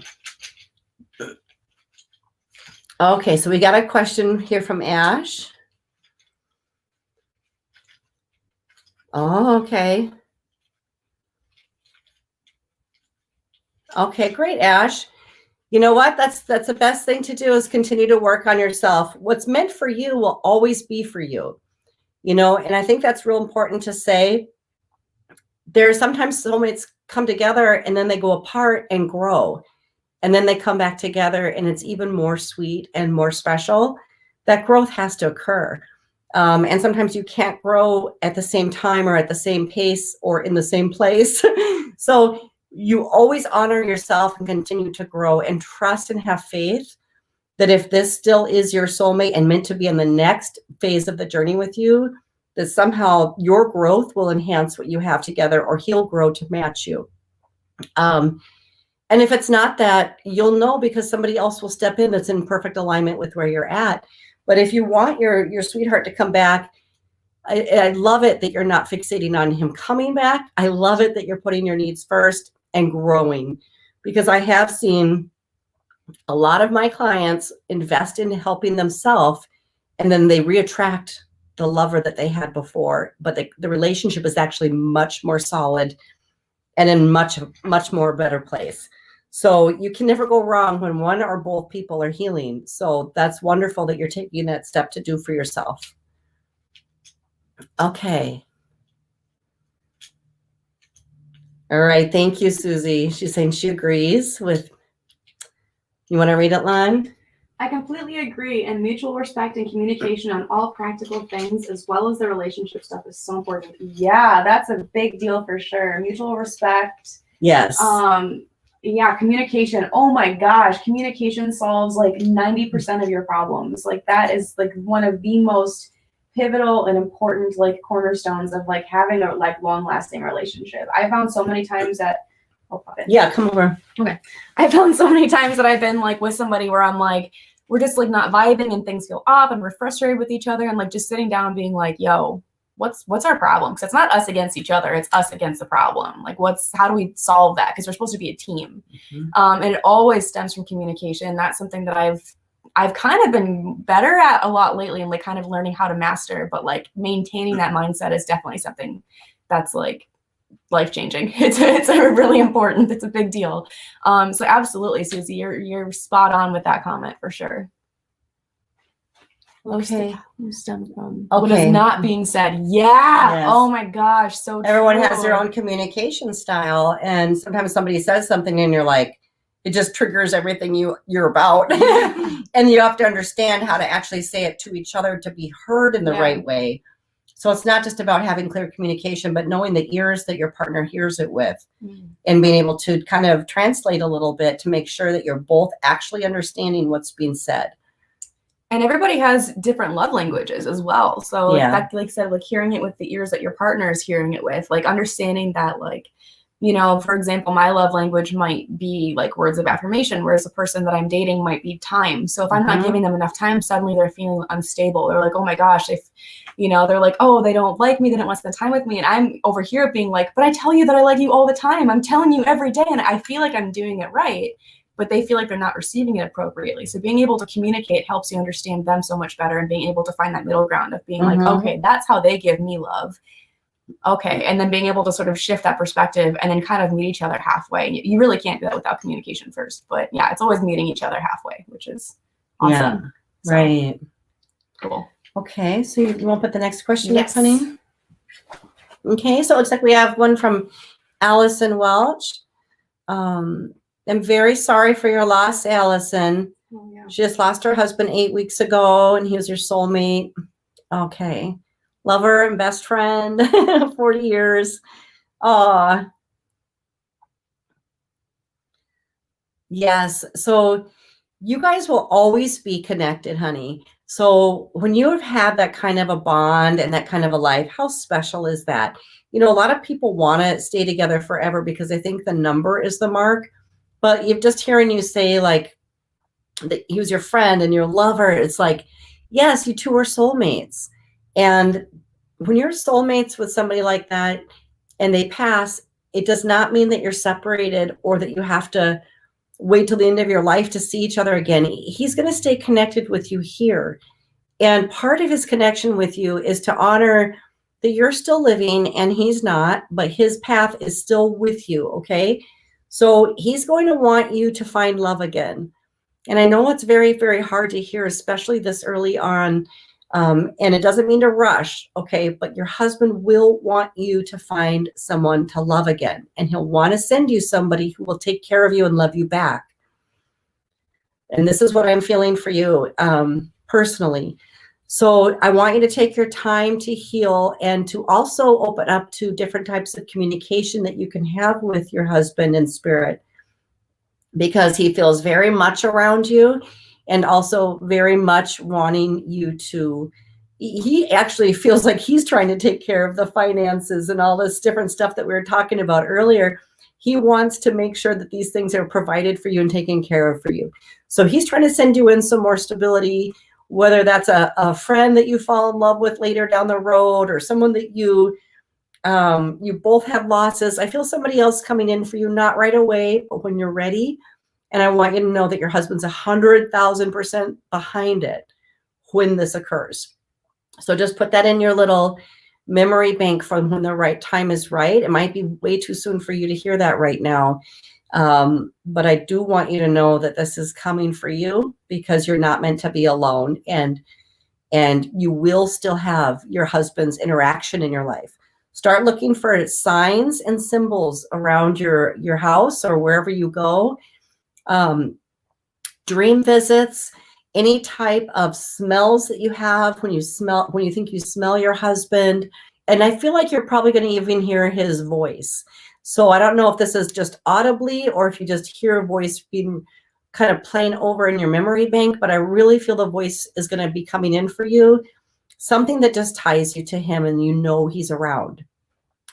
Okay, so we got a question here from Ash. Oh, okay. Okay, great, Ash. You know what? That's the best thing to do, is continue to work on yourself. What's meant for you will always be for you. And I think that's real important to say. There's sometimes soulmates come together and then they go apart and grow. And then they come back together and it's even more sweet and more special. That growth has to occur. And sometimes you can't grow at the same time or at the same pace or in the same place. So you always honor yourself and continue to grow, and trust and have faith that if this still is your soulmate and meant to be in the next phase of the journey with you, that somehow your growth will enhance what you have together, or he'll grow to match you. And if it's not that, you'll know, because somebody else will step in that's in perfect alignment with where you're at. But if you want your sweetheart to come back, I love it that you're not fixating on him coming back. I love it that you're putting your needs first and growing, because I have seen a lot of my clients invest in helping themselves, and then they reattract the lover that they had before. But the relationship is actually much more solid and in much more better place. So you can never go wrong when one or both people are healing. So that's wonderful that you're taking that step to do for yourself. Okay. All right. Thank you, Susie. She's saying she agrees with. You want to read it, Lon? I completely agree. And mutual respect and communication on all practical things, as well as the relationship stuff, is so important. Yeah, that's a big deal for sure. Mutual respect. Yes. Yeah, communication. Oh my gosh, communication solves like 90% of your problems. Like that is like one of the most pivotal and important like cornerstones of like having a like long-lasting relationship. I found so many times that yeah, come over. Okay. I found so many times that I've been like with somebody where I'm like, we're just like not vibing and things feel off and we're frustrated with each other, and like just sitting down and being like, yo, what's our problem? Because it's not us against each other, it's us against the problem. Like how do we solve that? Because we're supposed to be a team. And it always stems from communication. That's something that I've kind of been better at a lot lately, and like kind of learning how to master, but like maintaining that mindset is definitely something that's like life-changing. It's really important. It's a big deal. So absolutely, Susie, you're spot on with that comment for sure. Okay. Stem from what is Okay. not being said. Yeah. Yes. Oh my gosh. So Everyone true. has their own communication style, and sometimes somebody says something and you're like, it just triggers everything you're about. And you have to understand how to actually say it to each other to be heard in the right way. So it's not just about having clear communication, but knowing the ears that your partner hears it with, and being able to kind of translate a little bit to make sure that you're both actually understanding what's being said. And everybody has different love languages as well. So Yeah. like I said, like hearing it with the ears that your partner is hearing it with, like understanding that, like, you know, for example, my love language might be like words of affirmation, whereas the person that I'm dating might be time. So if I'm not giving them enough time, suddenly they're feeling unstable. They're like, oh my gosh, if, you know, they're like, oh, they don't like me, they don't want to spend time with me. And I'm over here being like, but I tell you that I like you all the time. I'm telling you every day, and I feel like I'm doing it right, but they feel like they're not receiving it appropriately. So being able to communicate helps you understand them so much better, and being able to find that middle ground of being like, okay, that's how they give me love. Okay. And then being able to sort of shift that perspective and then kind of meet each other halfway. You really can't do that without communication first, but yeah, it's always meeting each other halfway, which is awesome. Yeah. So, right. Cool. Okay. So you want to put the next question up, honey? Okay. So it looks like we have one from Allison Welch. I'm very sorry for your loss, Allison. Oh, yeah. She just lost her husband 8 weeks ago, and he was her soulmate. Okay. Lover and best friend, 40 years. Aw. Yes. So you guys will always be connected, honey. So when you have had that kind of a bond and that kind of a life, how special is that? You know, a lot of people want to stay together forever because they think the number is the mark. But you're just hearing you say, like, that he was your friend and your lover. It's like, yes, you two are soulmates. And when you're soulmates with somebody like that and they pass, it does not mean that you're separated or that you have to wait till the end of your life to see each other again. He's going to stay connected with you here. And part of his connection with you is to honor that you're still living and he's not, but his path is still with you. Okay. So he's going to want you to find love again. And I know it's very, very hard to hear, especially this early on. And it doesn't mean to rush, okay? But your husband will want you to find someone to love again. And he'll want to send you somebody who will take care of you and love you back. And this is what I'm feeling for you personally. So I want you to take your time to heal and to also open up to different types of communication that you can have with your husband in spirit, because he feels very much around you and also very much wanting you to, he actually feels like he's trying to take care of the finances and all this different stuff that we were talking about earlier. He wants to make sure that these things are provided for you and taken care of for you. So he's trying to send you in some more stability, whether that's a friend that you fall in love with later down the road or someone that you both have losses. I feel somebody else coming in for you, not right away, but when you're ready. And I want you to know that your husband's 100,000% behind it when this occurs. So just put that in your little memory bank from when the right time is right. It might be way too soon for you to hear that right now. But I do want you to know that this is coming for you because you're not meant to be alone. And you will still have your husband's interaction in your life. Start looking for signs and symbols around your house or wherever you go. Dream visits, any type of smells that you have when you think you smell your husband. And I feel like you're probably going to even hear his voice. So I don't know if this is just audibly or if you just hear a voice being kind of playing over in your memory bank, but I really feel the voice is going to be coming in for you. Something that just ties you to him and you know he's around.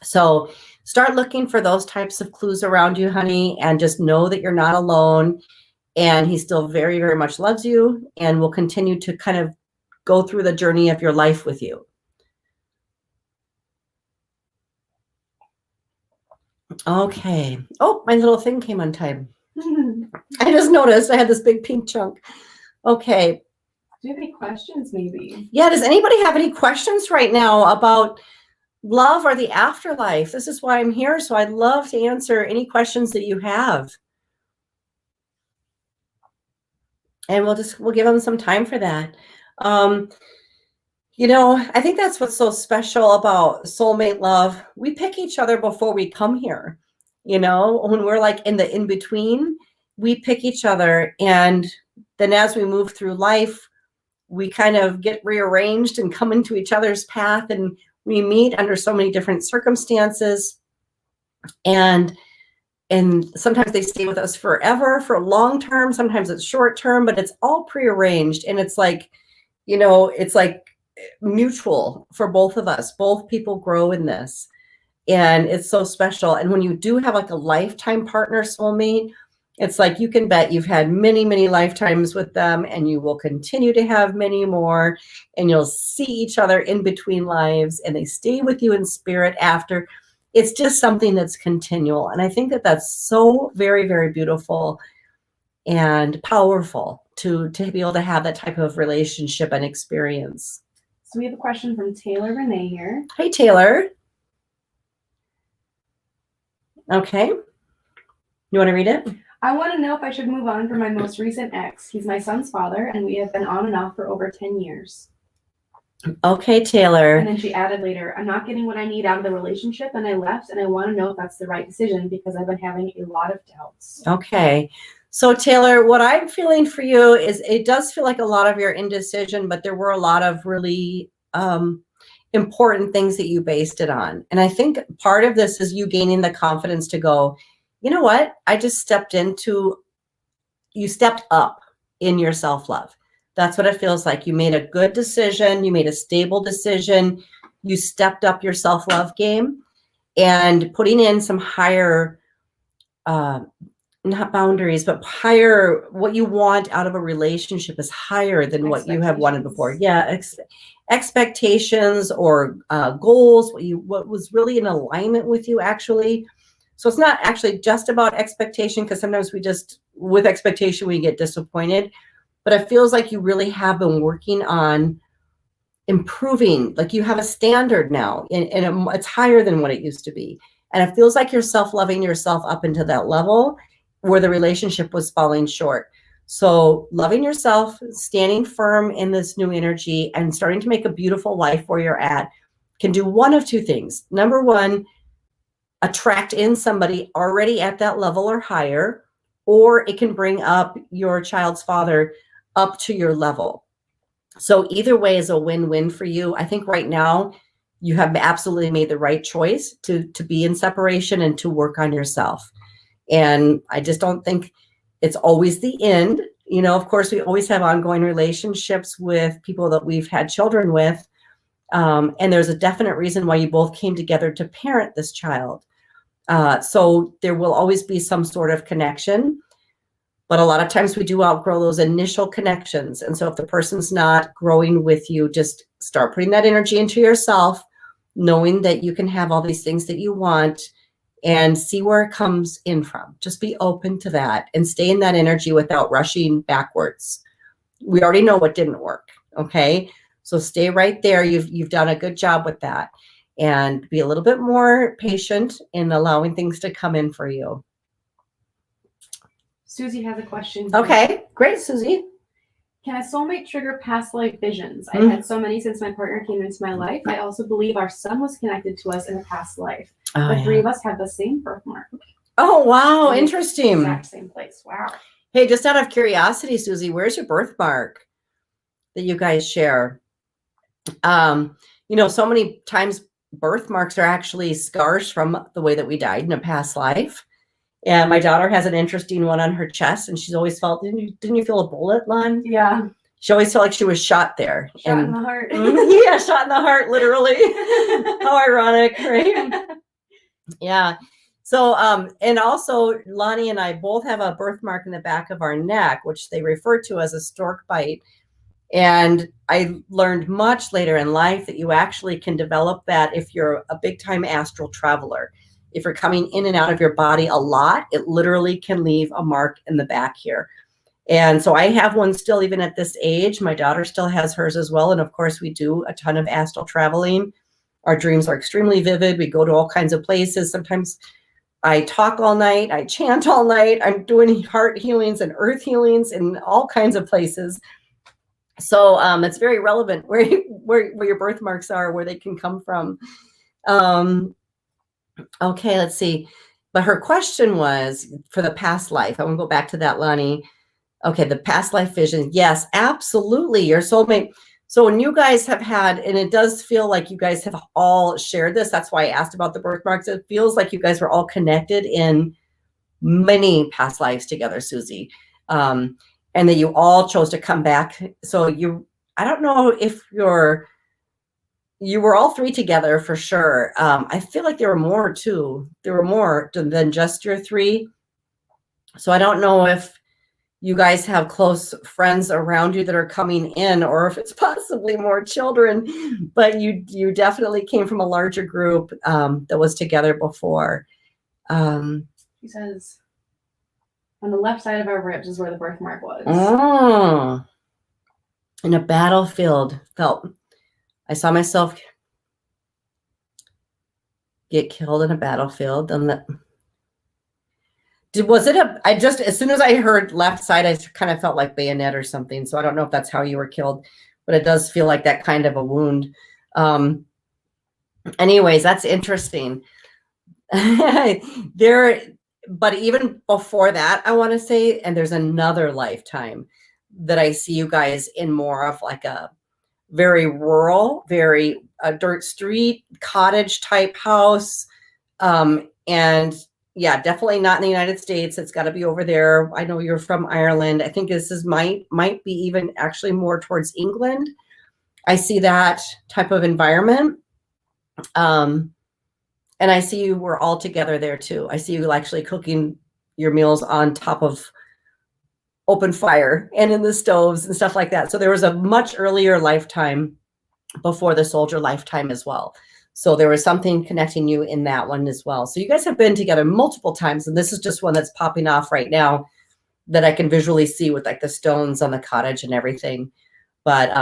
So start looking for those types of clues around you, honey, and just know that you're not alone. And he still very, very much loves you and will continue to kind of go through the journey of your life with you. Okay. Oh, my little thing came untied. I just noticed I had this big pink chunk. Okay. Do you have any questions, maybe? Yeah, does anybody have any questions right now about love or the afterlife? This is why I'm here, so I'd love to answer any questions that you have. And we'll give them some time for that. Um, I think that's what's so special about soulmate love. We pick each other before we come here. When we're like in the in between, we pick each other. And then as we move through life, we kind of get rearranged and come into each other's path, and we meet under so many different circumstances. And sometimes they stay with us forever, for long term. Sometimes it's short term, but it's all prearranged. And it's like, it's like mutual for both of us. Both people grow in this. And it's so special. And when you do have like a lifetime partner soulmate, it's like you can bet you've had many, many lifetimes with them, and you will continue to have many more, and you'll see each other in between lives, and they stay with you in spirit after. It's just something that's continual. And I think that that's so very, very beautiful and powerful to be able to have that type of relationship and experience. So we have a question from Taylor Renee here. Hey, Taylor. Okay. You want to read it? I want to know if I should move on from my most recent ex. He's my son's father, and we have been on and off for over 10 years. Okay, Taylor. And then she added later, I'm not getting what I need out of the relationship, and I left, and I want to know if that's the right decision because I've been having a lot of doubts. Okay. So Taylor, what I'm feeling for you is it does feel like a lot of your indecision, but there were a lot of really important things that you based it on. And I think part of this is you gaining the confidence to go, you know what? You stepped up in your self-love. That's what it feels like. You made a good decision. You made a stable decision. You stepped up your self-love game, and putting in some higher, not boundaries, but higher, what you want out of a relationship is higher than what you have wanted before. Yeah. Expectations or goals, what was really in alignment with you actually. So it's not actually just about expectation, because sometimes with expectation, we get disappointed, but it feels like you really have been working on improving. Like you have a standard now, and it's higher than what it used to be. And it feels like you're self-loving yourself up into that level where the relationship was falling short. So loving yourself, standing firm in this new energy, and starting to make a beautiful life where you're at can do one of two things. Number one, attract in somebody already at that level or higher, or it can bring up your child's father up to your level. So either way is a win-win for you. I think right now you have absolutely made the right choice to be in separation and to work on yourself. And I just don't think it's always the end. Of course, we always have ongoing relationships with people that we've had children with. And there's a definite reason why you both came together to parent this child. So there will always be some sort of connection, but a lot of times we do outgrow those initial connections. And so if the person's not growing with you, just start putting that energy into yourself, knowing that you can have all these things that you want, and see where it comes in from. Just be open to that and stay in that energy without rushing backwards. We already know what didn't work. Okay. So stay right there. You've done a good job with that, and be a little bit more patient in allowing things to come in for you. Susie has a question. Okay, great, Susie. Can a soulmate trigger past life visions? I've had so many since my partner came into my life. I also believe our son was connected to us in a past life. The three of us have the same birthmark. Oh, wow, interesting. Exact same place. Wow. Hey, just out of curiosity, Susie, where's your birthmark that you guys share? So many times birthmarks are actually scars from the way that we died in a past life. And my daughter has an interesting one on her chest, and she's always felt, didn't you feel a bullet, Lon? Yeah. She always felt like she was shot there. Shot in the heart. Yeah, shot in the heart, literally. How ironic, right? Yeah. So, and also Lonnie and I both have a birthmark in the back of our neck, which they refer to as a stork bite. And I learned much later in life that you actually can develop that if you're a big time astral traveler. If you're coming in and out of your body a lot, it literally can leave a mark in the back here. And so I have one still, even at this age. My daughter still has hers as well. And of course, we do a ton of astral traveling. Our dreams are extremely vivid. We go to all kinds of places. Sometimes I talk all night. I chant all night. I'm doing heart healings and earth healings in all kinds of places. So it's very relevant where your birthmarks are, where they can come from. Okay, let's see. But her question was for the past life. I want to go back to that, Lonnie. Okay, the past life vision. Yes, absolutely. Your soulmate. So when you guys have had, and it does feel like you guys have all shared this. That's why I asked about the birthmarks. It feels like you guys were all connected in many past lives together, Susie. And that you all chose to come back. So I don't know if you were all three together for sure. I feel like there were more too. There were more than just your three. So I don't know if you guys have close friends around you that are coming in, or if it's possibly more children, but you definitely came from a larger group that was together before. She says, on the left side of our ribs is where the birthmark was. Oh, in a battlefield. I saw myself get killed in a battlefield. And as soon as I heard left side, I kind of felt like bayonet or something. So I don't know if that's how you were killed, but it does feel like that kind of a wound. Anyways, that's interesting. But even before that, I want to say, and there's another lifetime that I see you guys in more of like a very rural, very dirt street, cottage type house. And yeah, definitely not in the United States. It's got to be over there. I know you're from Ireland. I think this might be even actually more towards England. I see that type of environment. And I see you were all together there too. I see you actually cooking your meals on top of open fire and in the stoves and stuff like that. So there was a much earlier lifetime before the soldier lifetime as well. So there was something connecting you in that one as well. So you guys have been together multiple times, and this is just one that's popping off right now that I can visually see with like the stones on the cottage and everything. But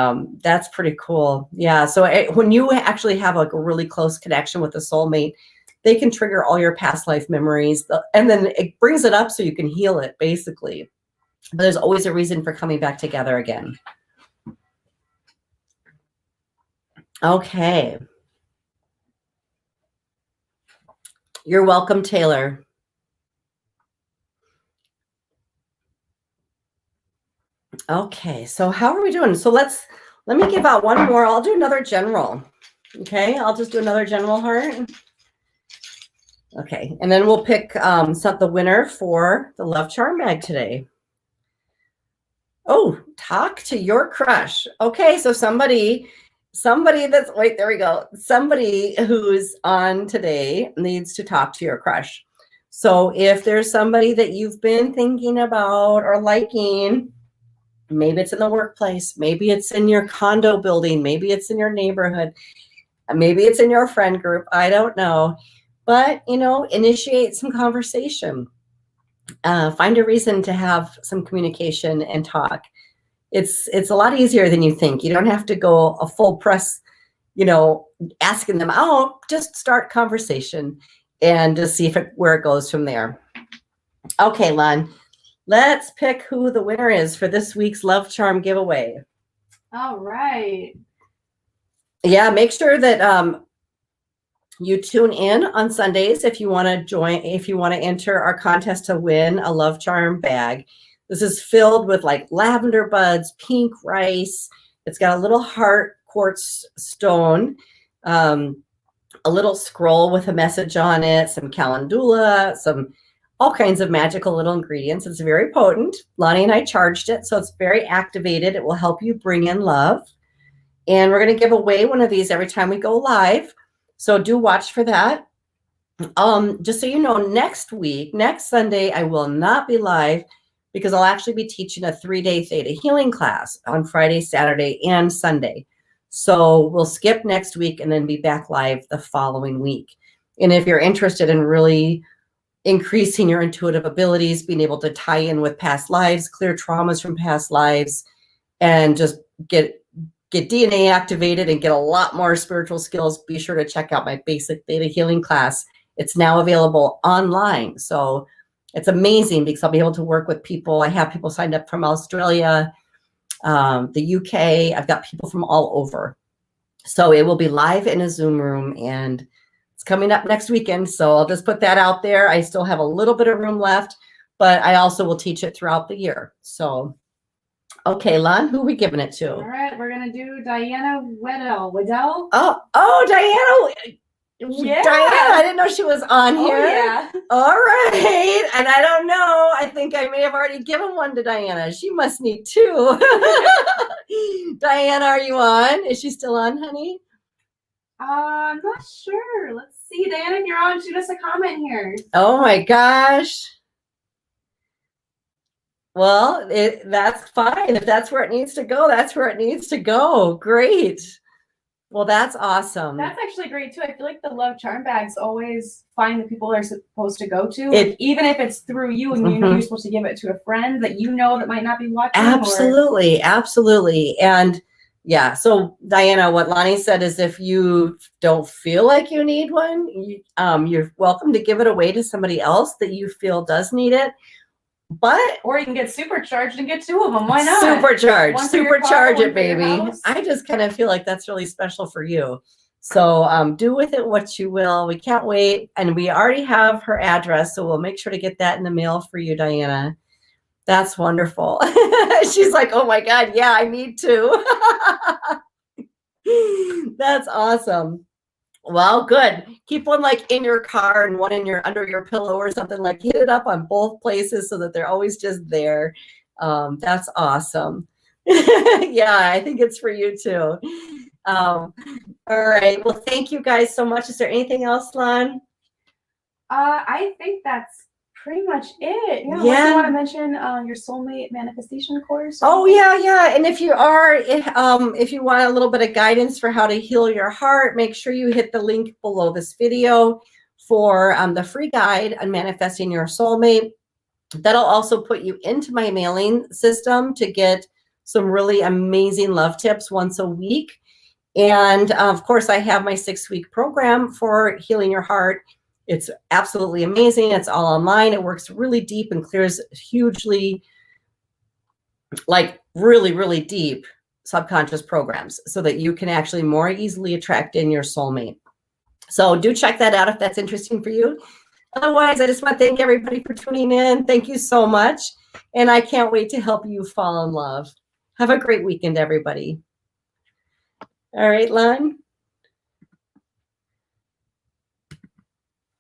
that's pretty cool. Yeah. So when you actually have like a really close connection with a soulmate, they can trigger all your past life memories, and then it brings it up so you can heal it, basically. But there's always a reason for coming back together again. Okay. You're welcome, Taylor. Okay, so how are we doing? So let me give out one more. I'll do another general. Okay, I'll just do another general heart. Okay, and then we'll pick the winner for the Love Charm bag today. Oh, talk to your crush. Okay, so somebody that's, wait, there we go. Somebody who's on today needs to talk to your crush. So if there's somebody that you've been thinking about or liking, maybe it's in the workplace, maybe it's in your condo building, maybe it's in your neighborhood, maybe it's in your friend group, I don't know. But, initiate some conversation. Find a reason to have some communication and talk. It's a lot easier than you think. You don't have to go a full press, asking them out. Just start conversation and just see where it goes from there. Okay, Lon, let's pick who the winner is for this week's Love Charm giveaway. All right. Yeah, make sure that you tune in on Sundays if you want to enter our contest to win a Love Charm bag. This is filled with like lavender buds, pink rice. It's got a little heart quartz stone, a little scroll with a message on it, some calendula, all kinds of magical little ingredients. It's very potent. Lonnie and I charged it, so it's very activated. It will help you bring in love. And we're going to give away one of these every time we go live. So do watch for that. Just so you know, next Sunday, I will not be live because I'll actually be teaching a 3-day theta healing class on Friday, Saturday, and Sunday. So we'll skip next week and then be back live the following week. And if you're interested in really increasing your intuitive abilities, being able to tie in with past lives, clear traumas from past lives, and just get DNA activated and get a lot more spiritual skills, be sure to check out my basic theta healing class. It's now available online. So it's amazing because I'll be able to work with people. I have people signed up from Australia, the UK. I've got people from all over. So it will be live in a Zoom room, and it's coming up next weekend. So I'll just put that out there. I still have a little bit of room left, but I also will teach it throughout the year. So, okay, Lon, who are we giving it to? All right, we're gonna do Diana Weddell. Oh, Diana. Yeah. Diana, I didn't know she was on here. Oh, yeah. All right. And I don't know. I think I may have already given one to Diana. She must need two. Diana, are you on? Is she still on, honey? I'm not sure. Let's see. Diana, if you're on, shoot us a comment here. Oh my gosh. Well, that's fine. If that's where it needs to go, that's where it needs to go. Great. Well, that's awesome. That's actually great too. I feel like the love charm bags always find the people they're supposed to go to, even if it's through you and you know you're supposed to give it to a friend that you know that might not be watching. Absolutely, absolutely. And yeah, so Diana, what Lonnie said is if you don't feel like you need one, you're welcome to give it away to somebody else that you feel does need it. But or you can get supercharged and get two of them. Why not? Supercharge it, baby. I just kind of feel like that's really special for you. So do with it what you will. We can't wait. And we already have her address, so we'll make sure to get that in the mail for you, Diana. That's wonderful. She's like, oh my God, yeah, I need to. That's awesome. Well, good. Keep one like in your car and one in your under your pillow or something. Like hit it up on both places so that they're always just there. That's awesome. Yeah, I think it's for you too. All right. Well, thank you guys so much. Is there anything else, Lon? I think that's pretty much it. Yeah. Yeah. You want to mention your soulmate manifestation course? Oh yeah. And if you want a little bit of guidance for how to heal your heart, make sure you hit the link below this video for the free guide on manifesting your soulmate. That'll also put you into my mailing system to get some really amazing love tips once a week. And of course, I have my 6-week program for healing your heart. It's absolutely amazing. It's all online. It works really deep and clears hugely, like really, really deep subconscious programs so that you can actually more easily attract in your soulmate. So do check that out if that's interesting for you. Otherwise, I just want to thank everybody for tuning in. Thank you so much. And I can't wait to help you fall in love. Have a great weekend, everybody. All right, Lon.